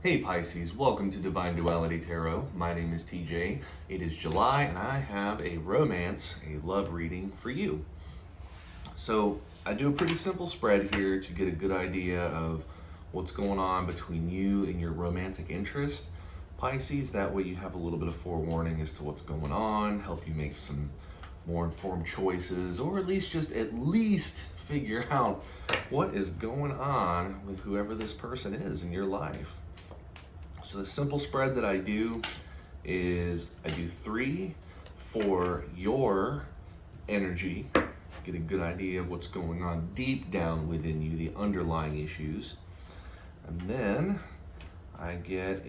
Hey Pisces, welcome to Divine Duality Tarot. My name is TJ. It is July and I have a romance, a love reading for you. So I do a pretty simple spread here to get a good idea of what's going on between you and your romantic interest. Pisces, that way you have a little bit of forewarning as to what's going on, help you make some more informed choices, or at least figure out what is going on with whoever this person is in your life. So the simple spread that I do is I do 3 for your energy, get a good idea of what's going on deep down within you, the underlying issues. And then I get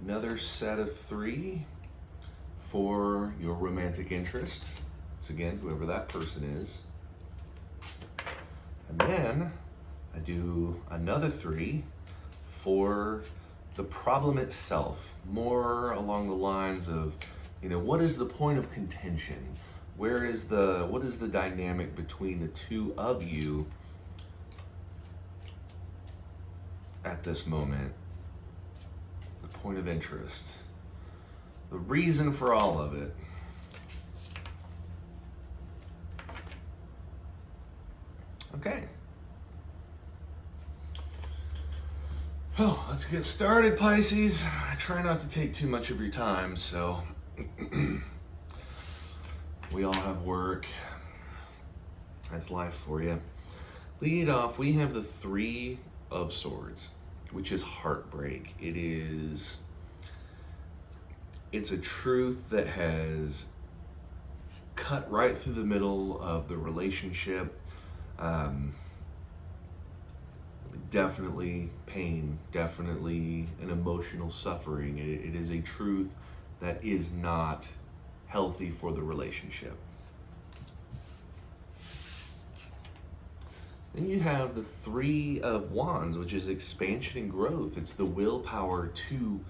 another set of 3 for your romantic interest. So again, whoever that person is. And then I do another 3 for the problem itself, more along the lines of, what is the point of contention? What is the dynamic between the two of you at this moment? The point of interest, the reason for all of it. Okay. Oh, let's get started, Pisces. I try not to take too much of your time, so we all have work. That's life for you. Lead off, we have the 3 of Swords, which is heartbreak. It's a truth that has cut right through the middle of the relationship. Definitely pain, definitely an emotional suffering. It is a truth that is not healthy for the relationship. Then you have the 3 of Wands, which is expansion and growth. It's the willpower to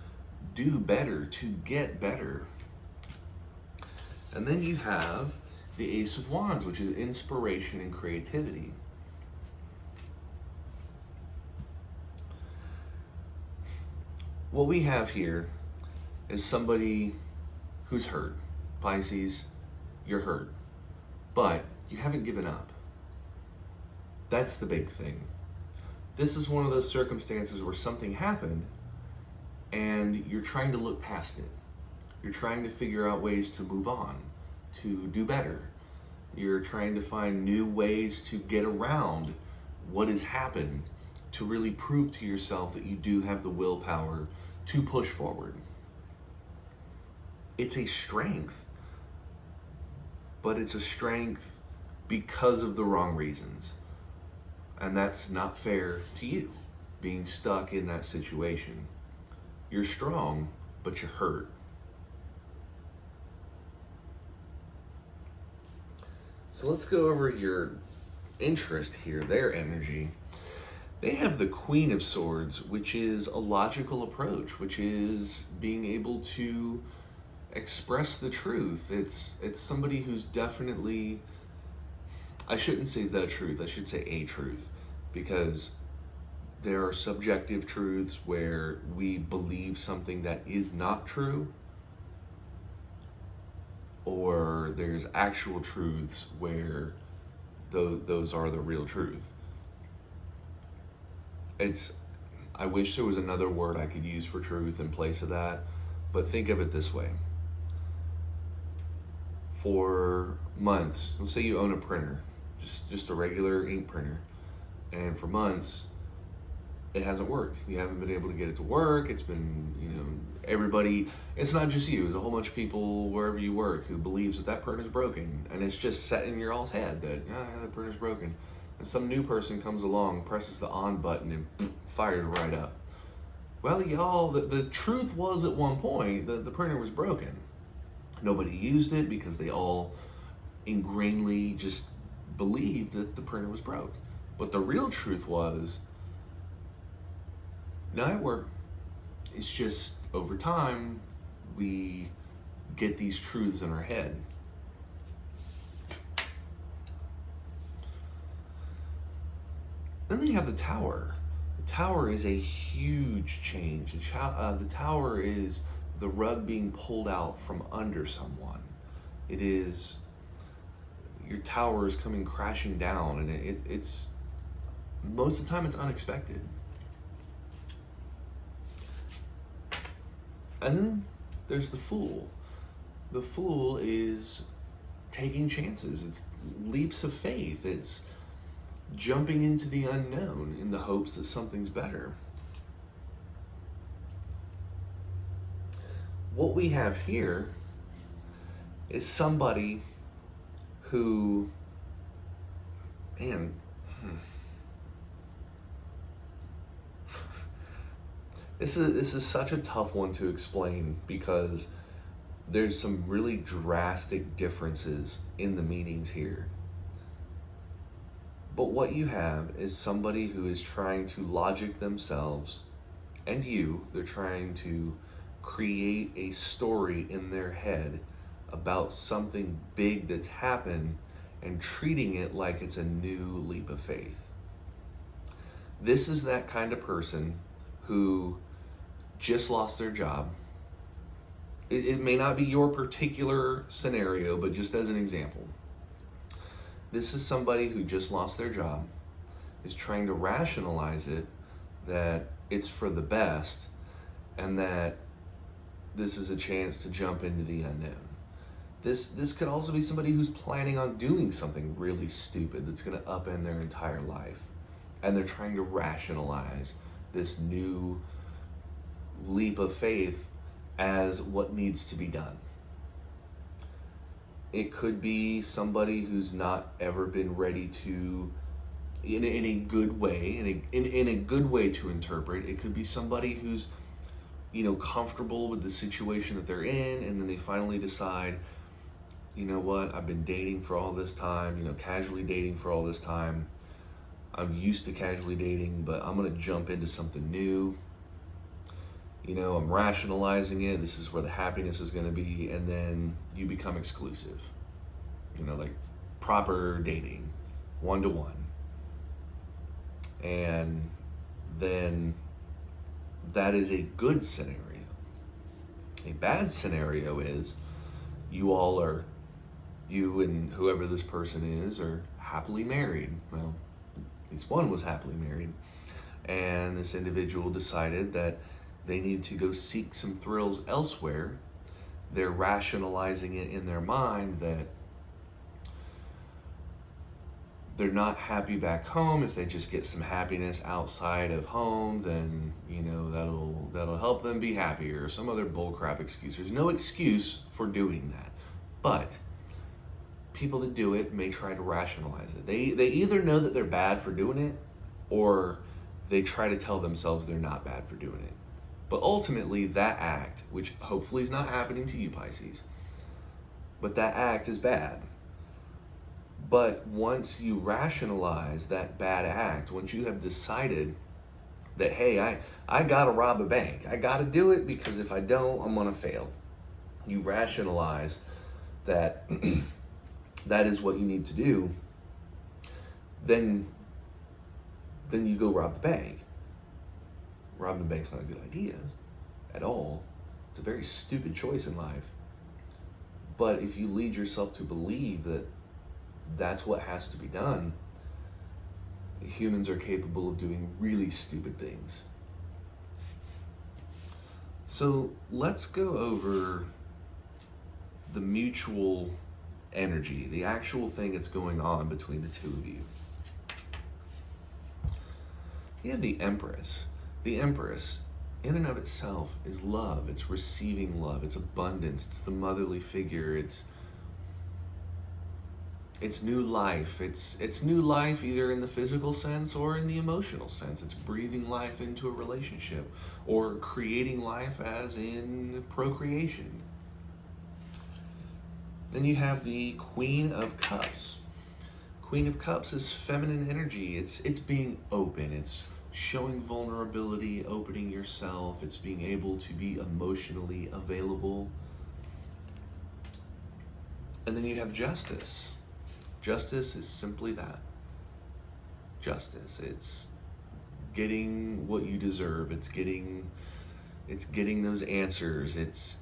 do better, to get better. And then you have the Ace of Wands, which is inspiration and creativity. What we have here is somebody who's hurt. Pisces, you're hurt, but you haven't given up. That's the big thing. This is one of those circumstances where something happened and you're trying to look past it. You're trying to figure out ways to move on, to do better. You're trying to find new ways to get around what has happened, to really prove to yourself that you do have the willpower to push forward. It's a strength, but it's a strength because of the wrong reasons. And that's not fair to you, being stuck in that situation. You're strong, but you're hurt. So let's go over your interest here, their energy. They have the Queen of Swords, which is a logical approach, which is being able to express the truth. It's somebody who's definitely, I shouldn't say the truth, I should say a truth, because there are subjective truths where we believe something that is not true, or there's actual truths where those are the real truth. I wish there was another word I could use for truth in place of that, but think of it this way. For months, let's say you own a printer, just a regular ink printer, and for months it hasn't worked. You haven't been able to get it to work. It's been, everybody, it's not just you, there's a whole bunch of people wherever you work who believes that printer's broken, and it's just set in your all's head that, that printer's broken. And some new person comes along, presses the on button, and fires right up. Well, y'all, the truth was at one point that the printer was broken. Nobody used it because they all ingrainedly just believed that the printer was broke. But the real truth was, no, it worked. It's just over time, we get these truths in our head. Then you have the Tower. The Tower is a huge change. The Tower is the rug being pulled out from under someone. It is, your tower is coming crashing down, and it's most of the time it's unexpected. And then there's the Fool. The Fool is taking chances. It's leaps of faith. It's jumping into the unknown in the hopes that something's better. What we have here is somebody who, man, this is such a tough one to explain because there's some really drastic differences in the meanings here. But what you have is somebody who is trying to logic themselves, and they're trying to create a story in their head about something big that's happened and treating it like it's a new leap of faith. This is that kind of person who just lost their job. It may not be your particular scenario, but just as an example, this is somebody who just lost their job, is trying to rationalize it, that it's for the best, and that this is a chance to jump into the unknown. This could also be somebody who's planning on doing something really stupid that's going to upend their entire life, and they're trying to rationalize this new leap of faith as what needs to be done. It could be somebody who's not ever been ready to, in a good way, in a good way to interpret. It could be somebody who's, comfortable with the situation that they're in, and then they finally decide, you know what, I've been dating for all this time, casually dating for all this time. I'm used to casually dating, but I'm gonna jump into something new. I'm rationalizing it. This is where the happiness is gonna be, and then you become exclusive. Like proper dating, 1-to-1. And then that is a good scenario. A bad scenario is you and whoever this person is are happily married. Well, at least one was happily married. And this individual decided that they need to go seek some thrills elsewhere. They're rationalizing it in their mind that they're not happy back home. If they just get some happiness outside of home, then that'll help them be happier, or some other bullcrap excuse. There's no excuse for doing that, but people that do it may try to rationalize it. They either know that they're bad for doing it, or they try to tell themselves they're not bad for doing it. But ultimately, that act, which hopefully is not happening to you, Pisces, but that act is bad. But once you rationalize that bad act, once you have decided that, hey, I gotta rob a bank, I gotta do it because if I don't, I'm gonna fail. You rationalize that that is what you need to do, then you go rob the bank. Robbing the bank's not a good idea at all. It's a very stupid choice in life. But if you lead yourself to believe that that's what has to be done, humans are capable of doing really stupid things. So let's go over the mutual energy, the actual thing that's going on between the two of you. You have the Empress. The Empress, in and of itself, is love. It's receiving love. It's abundance. It's the motherly figure. It's new life. It's new life either in the physical sense or in the emotional sense. It's breathing life into a relationship, or creating life as in procreation. Then you have the Queen of Cups. Queen of Cups is feminine energy. It's being open. It's showing vulnerability, opening yourself. It's being able to be emotionally available. And then you have Justice. Justice is simply that. Justice. It's getting what you deserve. It's getting those answers. It's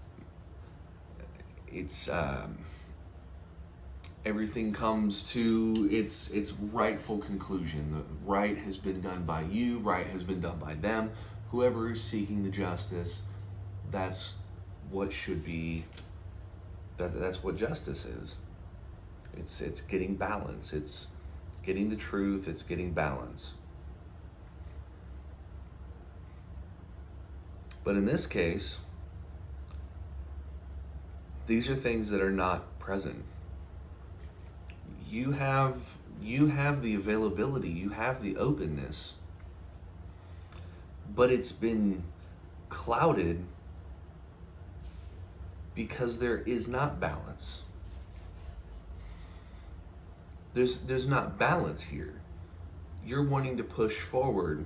everything comes to its rightful conclusion. The right has been done by you, right has been done by them. Whoever is seeking the justice, that's what should be, that's what justice is. It's getting balance. It's getting the truth. It's getting balance. But in this case, these are things that are not present. You have the availability, you have the openness, but it's been clouded because there is not balance. There's not balance here. You're wanting to push forward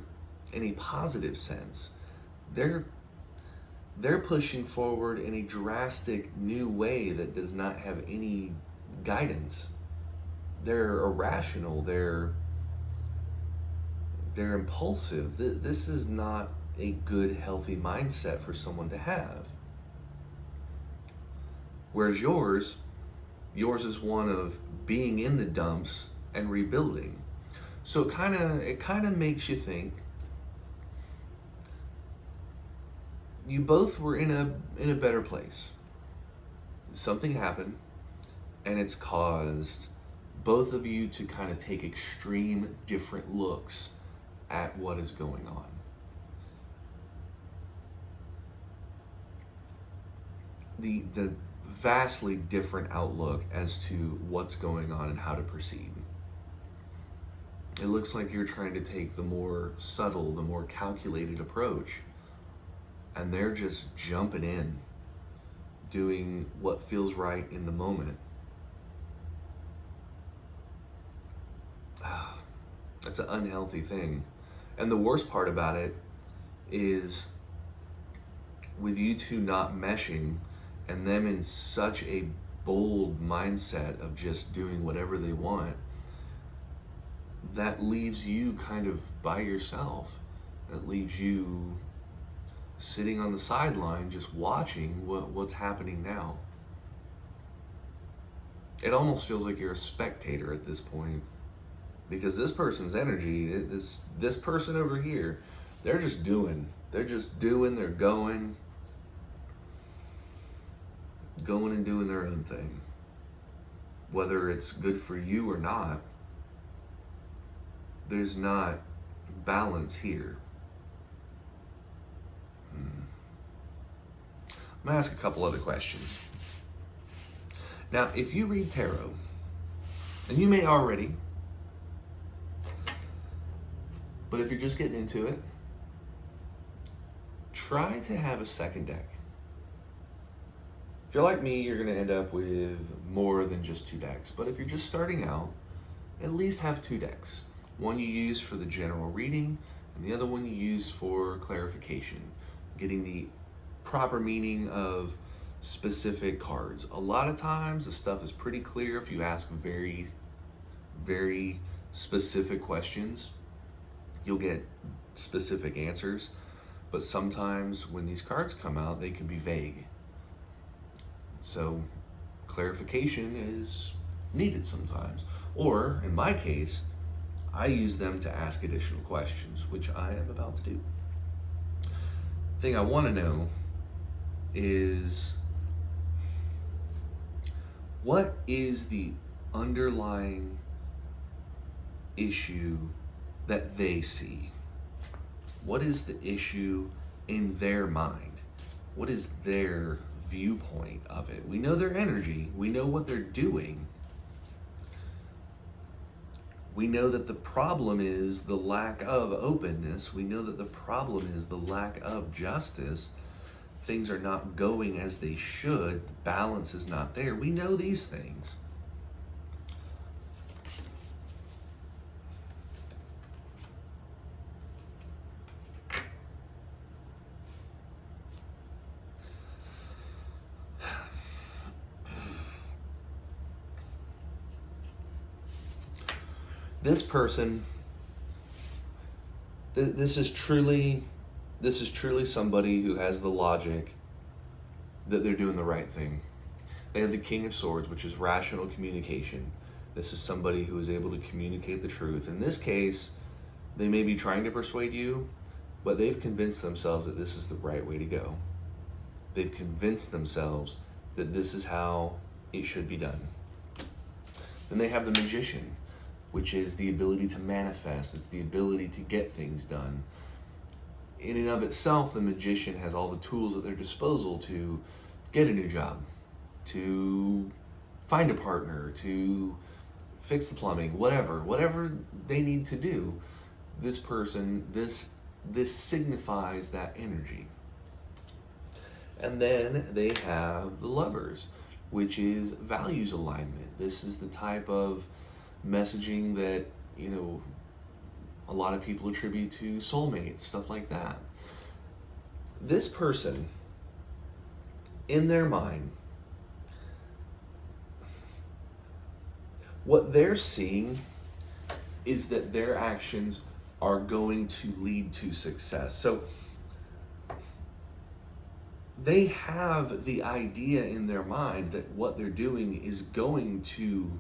in a positive sense. They're pushing forward in a drastic new way that does not have any guidance. They're irrational. They're impulsive. This is not a good, healthy mindset for someone to have. Whereas yours is one of being in the dumps and rebuilding. So it kind of makes you think you both were in a better place. Something happened, and it's caused both of you to kind of take extreme different looks at what is going on. The vastly different outlook as to what's going on and how to proceed. It looks like you're trying to take the more subtle, the more calculated approach, and they're just jumping in, doing what feels right in the moment. That's an unhealthy thing. And the worst part about it is with you two not meshing and them in such a bold mindset of just doing whatever they want, that leaves you kind of by yourself. That leaves you sitting on the sideline just watching what's happening now. It almost feels like you're a spectator at this point, because this person's energy, this person over here, they're doing, they're going and doing their own thing. Whether it's good for you or not, there's not balance here. I'm gonna ask a couple other questions. Now, if you read tarot, and you may already, but if you're just getting into it, try to have a second deck. If you're like me, you're gonna end up with more than just 2 decks. But if you're just starting out, at least have 2 decks. One you use for the general reading, and the other one you use for clarification, getting the proper meaning of specific cards. A lot of times the stuff is pretty clear if you ask very, very specific questions. You'll get specific answers, but sometimes when these cards come out, they can be vague. So clarification is needed sometimes. Or in my case, I use them to ask additional questions, which I am about to do. The thing I want to know is, what is the underlying issue that they see? What is the issue in their mind? What is their viewpoint of it? We know their energy. We know what they're doing. We know that the problem is the lack of openness. We know that the problem is the lack of justice. Things are not going as they should. The balance is not there. We know these things. This is truly somebody who has the logic that they're doing the right thing. They have the King of Swords, which is rational communication. This is somebody who is able to communicate the truth. In this case, they may be trying to persuade you, but they've convinced themselves that this is the right way to go. They've convinced themselves that this is how it should be done. Then they have the Magician, which is the ability to manifest. It's the ability to get things done. In and of itself, the Magician has all the tools at their disposal to get a new job, to find a partner, to fix the plumbing, whatever they need to do. This person, this signifies that energy. And then they have the Lovers, which is values alignment. This is the type of messaging that, a lot of people attribute to soulmates, stuff like that. This person, in their mind, what they're seeing is that their actions are going to lead to success. So they have the idea in their mind that what they're doing is going to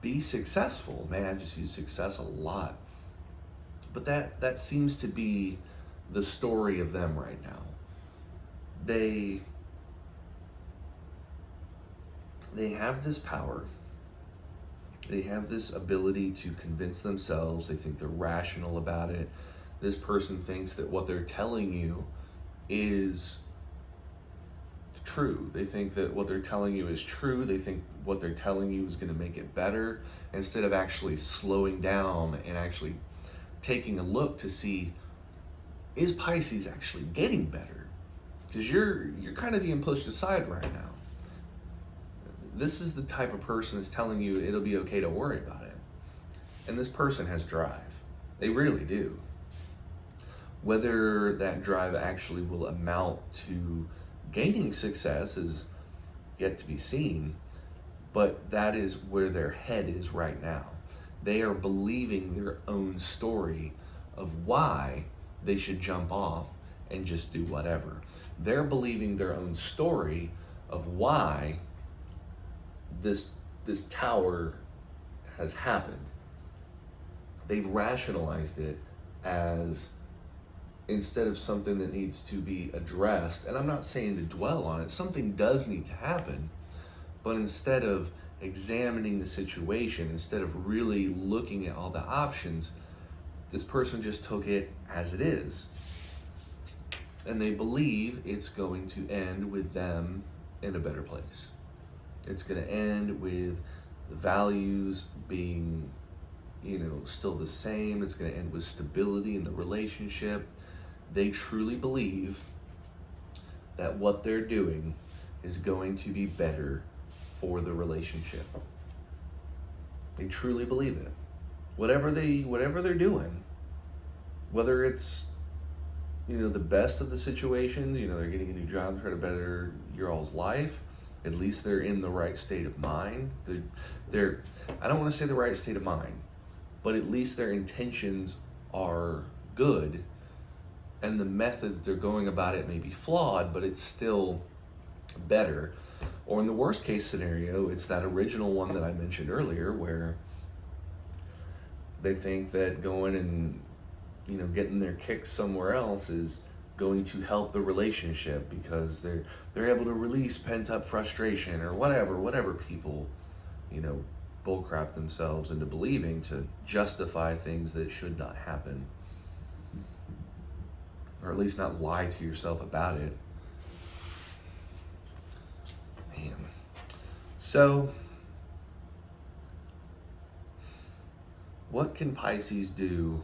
be successful. Man, I just use success a lot. But that seems to be the story of them right now. They have this power. They have this ability to convince themselves. They think they're rational about it. This person thinks that what they're telling you is true. They think that what they're telling you is true. They think what they're telling you is going to make it better, instead of actually slowing down and actually taking a look to see, is Pisces actually getting better? Because you're kind of being pushed aside right now. This is the type of person that's telling you it'll be okay to worry about it. And this person has drive. They really do. Whether that drive actually will amount to gaining success is yet to be seen, but that is where their head is right now. They are believing their own story of why they should jump off and just do whatever. They're believing their own story of why this tower has happened. They've rationalized it as, instead of something that needs to be addressed, and I'm not saying to dwell on it, something does need to happen, but instead of examining the situation, instead of really looking at all the options, this person just took it as it is. And they believe it's going to end with them in a better place. It's going to end with the values being, still the same. It's going to end with stability in the relationship. They truly believe that what they're doing is going to be better for the relationship. They truly believe it. Whatever they're doing, whether it's, the best of the situations, they're getting a new job to try to better your all's life, at least they're in the right state of mind. They're I don't want to say the right state of mind, but at least their intentions are good, and the method that they're going about it may be flawed, but it's still better. Or in the worst case scenario, it's that original one that I mentioned earlier, where they think that going and getting their kicks somewhere else is going to help the relationship, because they're able to release pent-up frustration or whatever people bullcrap themselves into believing to justify things that should not happen, or at least not lie to yourself about it. Man. So what can Pisces do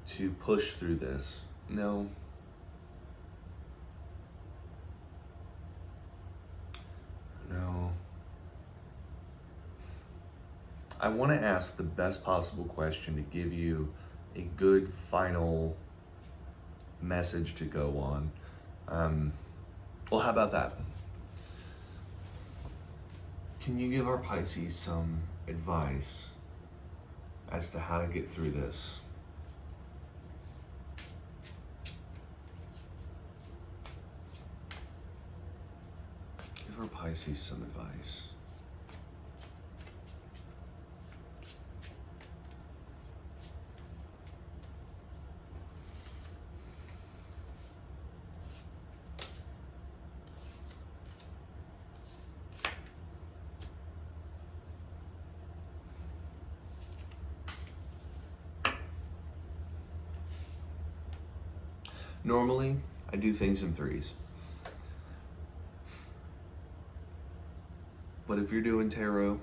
to push through this? No. I want to ask the best possible question to give you a good final message to go on. Well, how about that? Can you give our Pisces some advice as to how to get through this. Give our Pisces some advice. Normally, I do things in threes. But if you're doing tarot,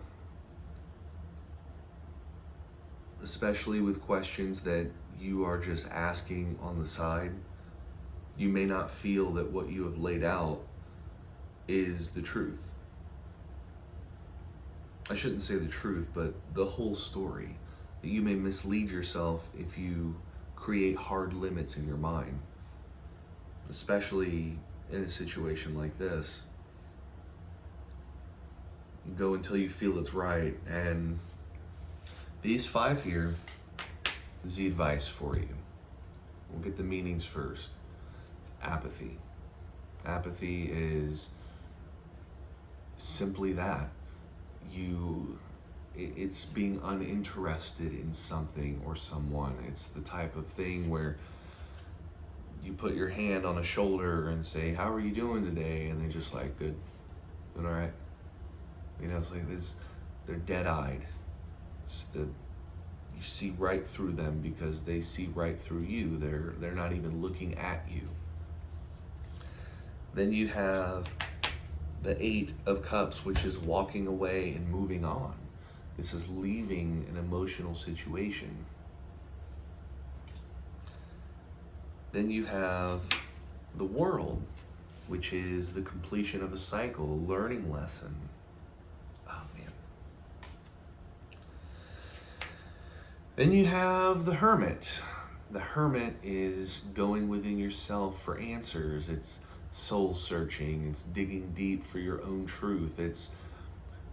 especially with questions that you are just asking on the side, you may not feel that what you have laid out is the truth. I shouldn't say the truth, but the whole story. That you may mislead yourself if you create hard limits in your mind, especially in a situation like this. Go until you feel it's right. And these 5 here is the advice for you. We'll get the meanings first. Apathy. Apathy is simply that. It's being uninterested in something or someone. It's the type of thing where you put your hand on a shoulder and say, "How are you doing today?" And they're just like, "Good, doing all right." You know, it's like this, they're dead-eyed. You see right through them because they see right through you. They're not even looking at you. Then you have the 8 of Cups, which is walking away and moving on. This is leaving an emotional situation. Then you have the World, which is the completion of a cycle, a learning lesson. Oh, man. Then you have the Hermit. The Hermit is going within yourself for answers. It's soul searching. It's digging deep for your own truth. It's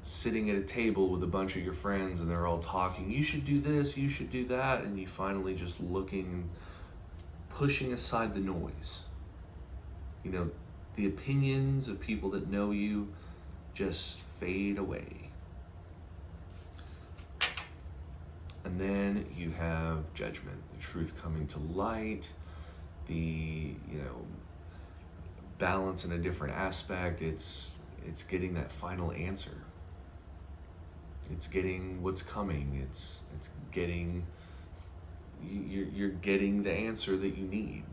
sitting at a table with a bunch of your friends and they're all talking, "You should do this, you should do that," and you finally just looking, pushing aside the noise. You know, the opinions of people that know you just fade away. And then you have Judgment, the truth coming to light, the, balance in a different aspect. It's getting that final answer. It's getting what's coming. It's getting, you're getting the answer that you need.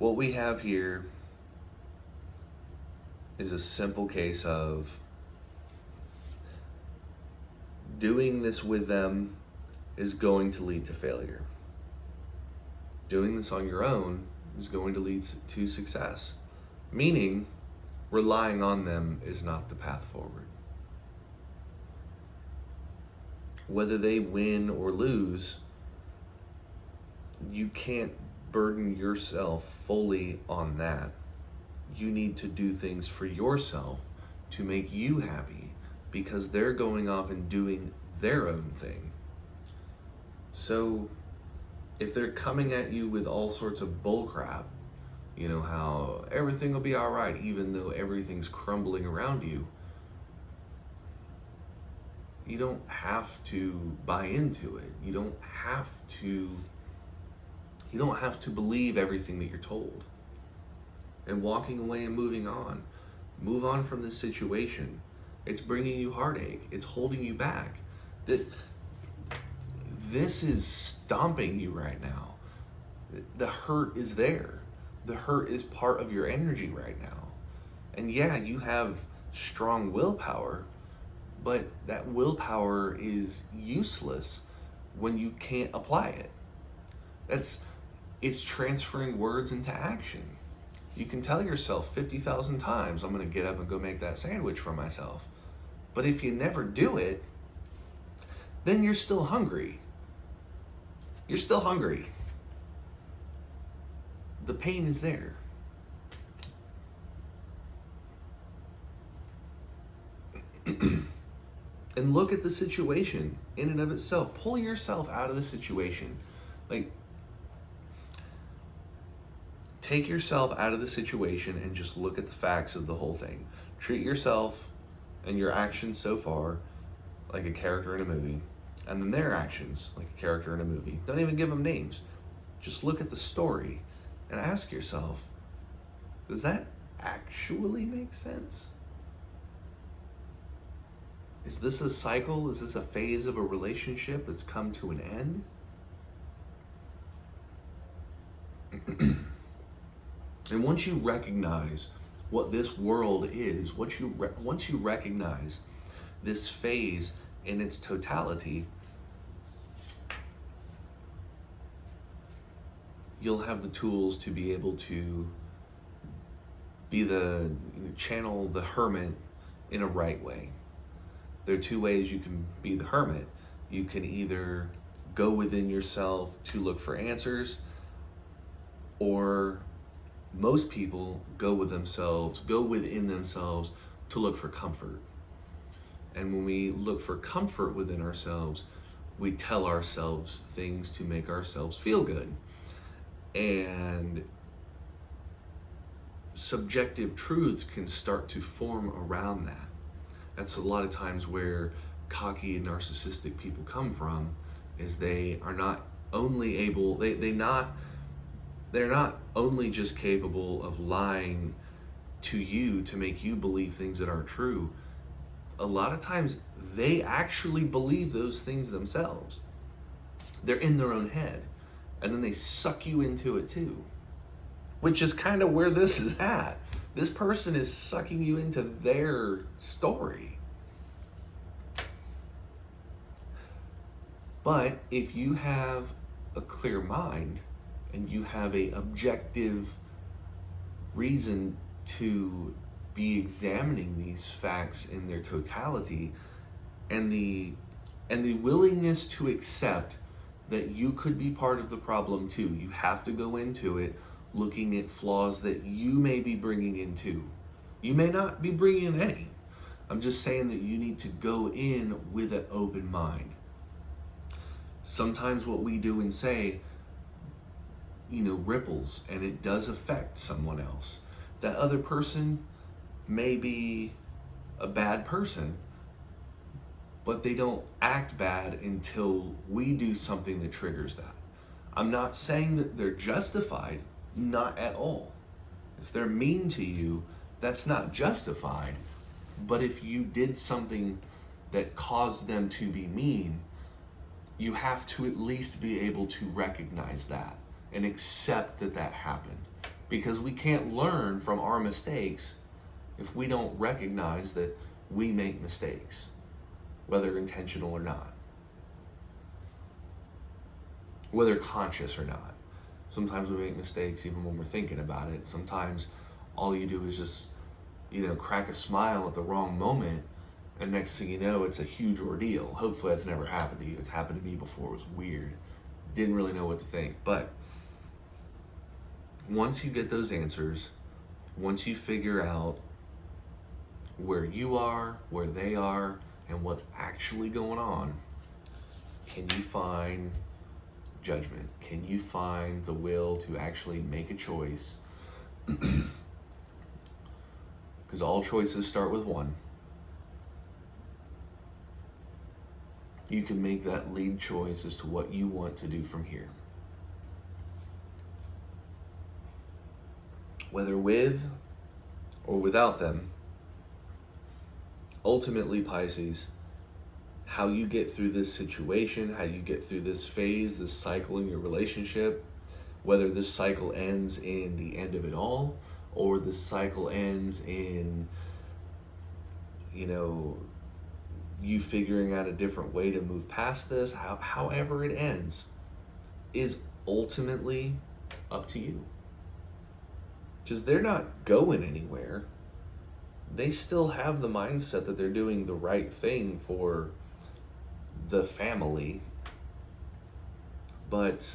What we have here is a simple case of doing this with them is going to lead to failure. Doing this on your own is going to lead to success. Meaning, relying on them is not the path forward. Whether they win or lose, you can't burden yourself fully on that. You need to do things for yourself to make you happy because they're going off and doing their own thing. So if they're coming at you with all sorts of bullcrap, how everything will be all right even though everything's crumbling around you, you don't have to buy into it. You don't have to believe everything that you're told. And walking away and moving on. Move on from this situation. It's bringing you heartache. It's holding you back. This is stomping you right now. The hurt is there. The hurt is part of your energy right now. And yeah, you have strong willpower, but that willpower is useless when you can't apply it. It's transferring words into action. You can tell yourself 50,000 times, "I'm going to get up and go make that sandwich for myself." But if you never do it, then you're still hungry. You're still hungry. The pain is there. And look at the situation in and of itself. Pull yourself out of the situation. Like, take yourself out of the situation and just look at the facts of the whole thing. Treat yourself and your actions so far like a character in a movie, and then their actions like a character in a movie. Don't even give them names. Just look at the story and ask yourself, does that actually make sense? Is this a cycle? Is this a phase of a relationship that's come to an end? And once you recognize what this world is, once you recognize this phase in its totality, you'll have the tools to be able to be channel the hermit in a right way. There are two ways you can be the hermit. You can either go within yourself to look for answers, or most people go within themselves to look for comfort. And when we look for comfort within ourselves, we tell ourselves things to make ourselves feel good. And subjective truths can start to form around that. That's a lot of times where cocky and narcissistic people come from, is they are not only able, they're not only just capable of lying to you to make you believe things that aren't true. A lot of times they actually believe those things themselves. They're in their own head, and then they suck you into it too, which is kind of where this is at. This person is sucking you into their story. But if you have a clear mind and you have a objective reason to be examining these facts in their totality, and the willingness to accept that you could be part of the problem too. You have to go into it looking at flaws that you may be bringing in too. You may not be bringing in any. I'm just saying that you need to go in with an open mind. Sometimes what we do and say, ripples, and it does affect someone else. That other person may be a bad person, but they don't act bad until we do something that triggers that. I'm not saying that they're justified, not at all. If they're mean to you, that's not justified. But if you did something that caused them to be mean, you have to at least be able to recognize that and accept that that happened. Because we can't learn from our mistakes if we don't recognize that we make mistakes, whether intentional or not, whether conscious or not. Sometimes we make mistakes even when we're thinking about it. Sometimes all you do is just, crack a smile at the wrong moment, and next thing you know, it's a huge ordeal. Hopefully that's never happened to you. It's happened to me before. It was weird. Didn't really know what to think. But once you get those answers, once you figure out where you are, where they are, and what's actually going on, can you find judgment? Can you find the will to actually make a choice? Because all choices start with one. You can make that lead choice as to what you want to do from here. Whether with or without them, ultimately, Pisces, how you get through this situation, how you get through this phase, this cycle in your relationship, whether this cycle ends in the end of it all, or this cycle ends in, you figuring out a different way to move past this, however it ends, is ultimately up to you. Because they're not going anywhere. They still have the mindset that they're doing the right thing for the family, but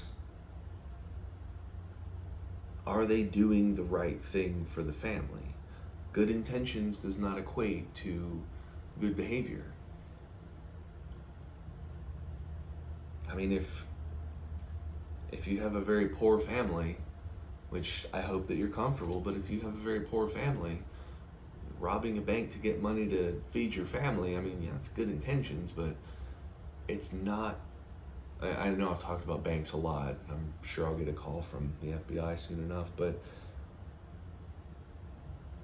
are they doing the right thing for the family? Good intentions does not equate to good behavior. I mean, if you have a very poor family, which I hope that you're comfortable, but if you have a very poor family, robbing a bank to get money to feed your family, I mean, yeah, it's good intentions, but it's not. I know I've talked about banks a lot. I'm sure I'll get a call from the FBI soon enough, but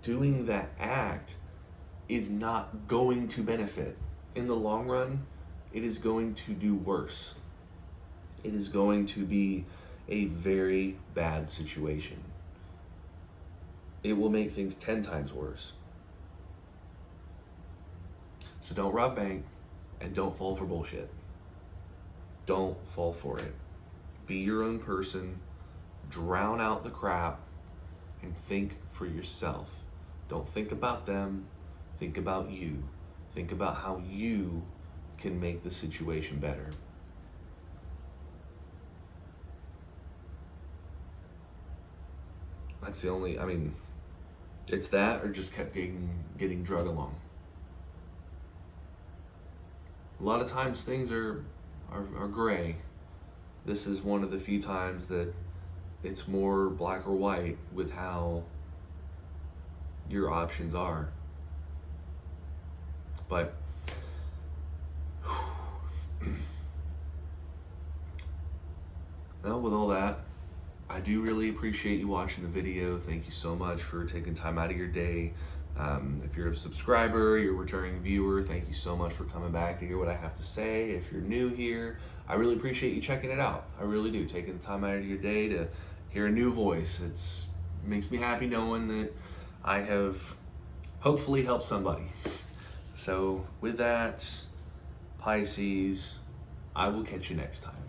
doing that act is not going to benefit. In the long run, it is going to do worse. It is going to be a very bad situation. It will make things 10 times worse. So don't rob bank and don't fall for bullshit. Don't fall for it. Be your own person, drown out the crap, and think for yourself. Don't think about them, think about you. Think about how you can make the situation better. That's the only, I mean, it's that or just kept getting drug along. A lot of times things are gray. This is one of the few times that it's more black or white with how your options are. But well, with all that, I do really appreciate you watching the video. Thank you so much for taking time out of your day. If you're a subscriber, you're a returning viewer, thank you so much for coming back to hear what I have to say. If you're new here, I really appreciate you checking it out. I really do. Taking the time out of your day to hear a new voice. It makes me happy knowing that I have hopefully helped somebody. So with that, Pisces, I will catch you next time.